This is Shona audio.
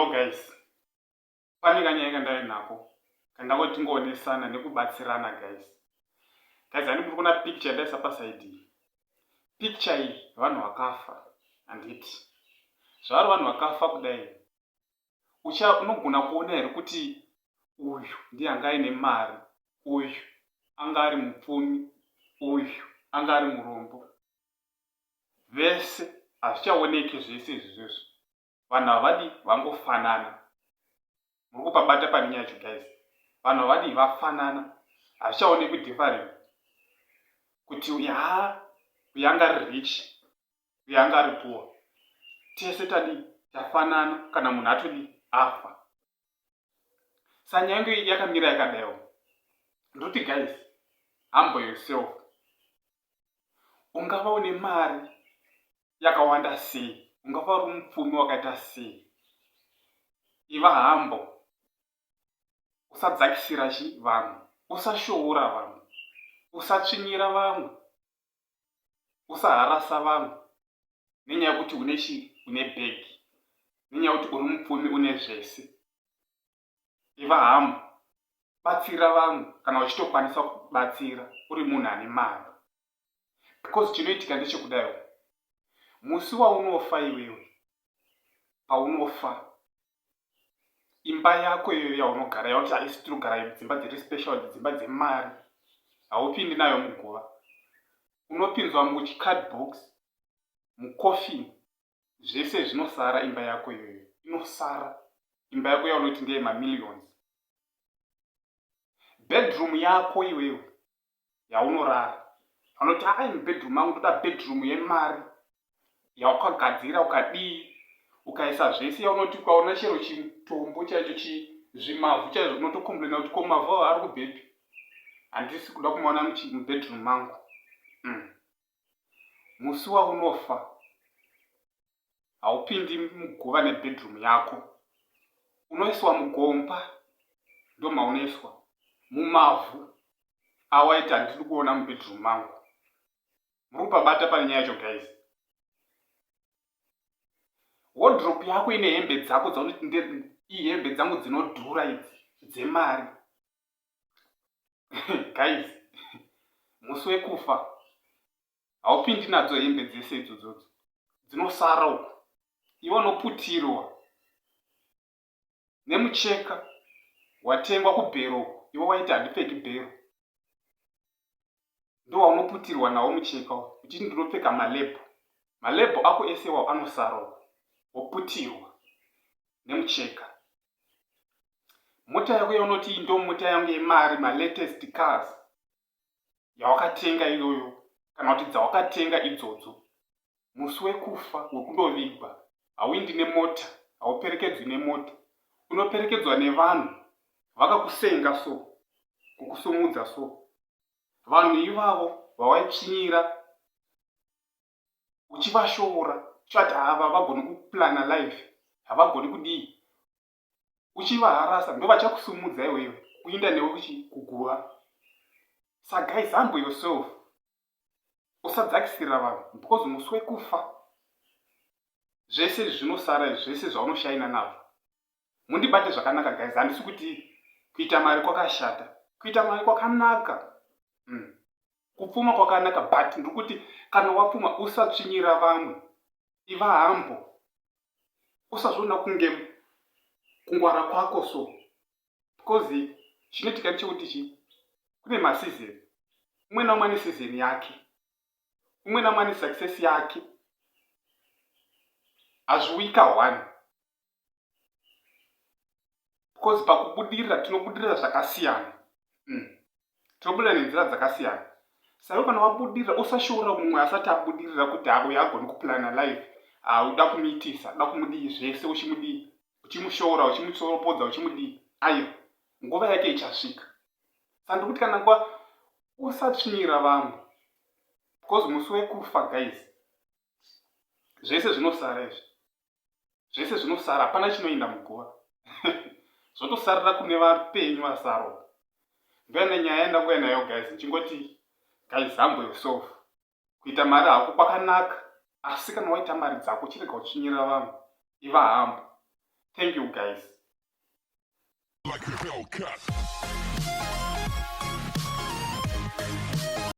Yo guys, pane kanyaya kandainako kandangoti tingoonesana nekubatsirana guys. Handiti kuona picture yandaisa pasaidi. Picture iyi vanhu vakafa handiti. Zvari vanhu vakafa kudai. Unogona kuona here kuti uyu ndiye anga aine mari, uyu anga ari mupfumi, uyu anga ari murombo. Vese hazvichaoneki zvese izvozvo. Vanhu havadi vangofanana. Muri kupabata pane nyaya yacho guys. Vanhu havadi vafanana. Hazvichaonekwi different. Kuti uyu anga ari rich, uyu anga ari poor. Tese tafanana kana munhu atodi afa. Sanyaya yangu yakamira yakadaiwo. Ndoti guys, humble yourself. Ungava une mari yakawanda sei, ungava uri mupfumi wakaita sei, iva humble. Usadzakisira vanhu, usashoora vanhu, usatsvinyira vamwe, usaharasa vamwe nenyaya yekuti une bhegi, nenyaya yekuti uri mupfumi une zvese. Iva humble. Batsira vamwe kana uchitokwanisa kubatsira uri munhu ane mari. Because chinoitika ndechekudayo, musi waunofa iwewe, paunofa, imba yako iyoyo yaunogara, yakuti haisi tinogara dzimba dziri special, dzimba dzemari, haupindi nayo muguva. Unopinzwa muchicardbox, mucoffin, zvese zvinosara imba yako iyoyo. Inosara imba yako yaunoti ndeye mamillions. Bedroom yako iwewe yaunorara, vanoti bedroom yangu ndoda bedroom yemari yaukagadzira ukadii, ukaisa zvese yaunoti ukaona chero chitombo chaicho zvimavhu chaizvo unotokomplaina kuti ko mavhu avo ari kubhepi. Handisi kuda kumaona mubedroom mangu. Musi waunofa haupindi muguva nebedroom yako. Unoiswa mugomba, ndo maunoiswa mumavhu awaiti handidi kuona mubedroom mangu. Muri kupabata pane nyaya yacho guys. Wardrobe yako ine hembe dzako dzaunoti iyi hembe dzangu dzinodhura idzi dzemari. Guys, musi wekufa haupindi nadzo hembe dzese idzodzo, dzinosara uko. Iwe unoputirwa nemucheka watengwa kubhero, iwe waiti handipfeki bhero, ndo waunoputirwa nawo mucheka uchiti ndinopfeka malebho. Malebho ako ese anosara, woputirwa nemucheka. Mota yako yaunoti ndo mota yangu yemari, malatest cars yawakatenga iyoyo, kana kuti dzawakatenga idzodzo, musi wekufa wekundovigwa hauindi nemota, hauperekedzwi nemota, unoperekedzwa nevanhu vakakusenga so, kukusumudza so. Vanhu ivavo vawaitsvinyira uchivashoora, uchivati havagoni kuplana life, havagoni kudii, uchivaharasa, ndo vachakusumudza iwewe kuinda newe kuguva. Saka guys, humble yourself. Usadzakisira vanhu, because musi wekufa zvese zvinosara, zvese zvaunoshaina nazvo. Mundibate zvakanaka guys, handisi kuti kuita mari kwakashata, kuita mari kwakanaka. Kupfuma kwakanaka, but ndikuti kana wapfuma usatsvinyira vamwe. Iva humble. Usazviona kunge kungwara kwako so. Because chinoitika ndechekuti kune masizeni. Umwe naumwe ane sizeni yake. Umwe naumwe ane success yake. Hazviwika one. Because pakubudirira tinobudirira zvakasiyana. Tinobudirira nenzira dzakasiyana. Saka kana wabudirira usashoora mumwe asati abudirira kuti uyu agoni kuplana life, uda kumitisa, uda kumudii zvese uchimudii, uchimushoora, uchimusoropodza, uchimudii. Ayo, nguva yake ichasvika. Saka ndikuti kana usatsvinyira vamwe. Because musi wekufa guys, zvese zvinosara izvi. Zvese zvinosara, hapana chinoenda muguva. Zvotosarira kune vapenyu vasaro. Ndine nyaya yandakuya nayo guys, nchingoti guys, humble yourself. Kuita mari hako kwakanaka, asi kana waita mari dzako chirega kutsvinyira vamwe. Iva humble. Thank you guys. Like a Hellcat.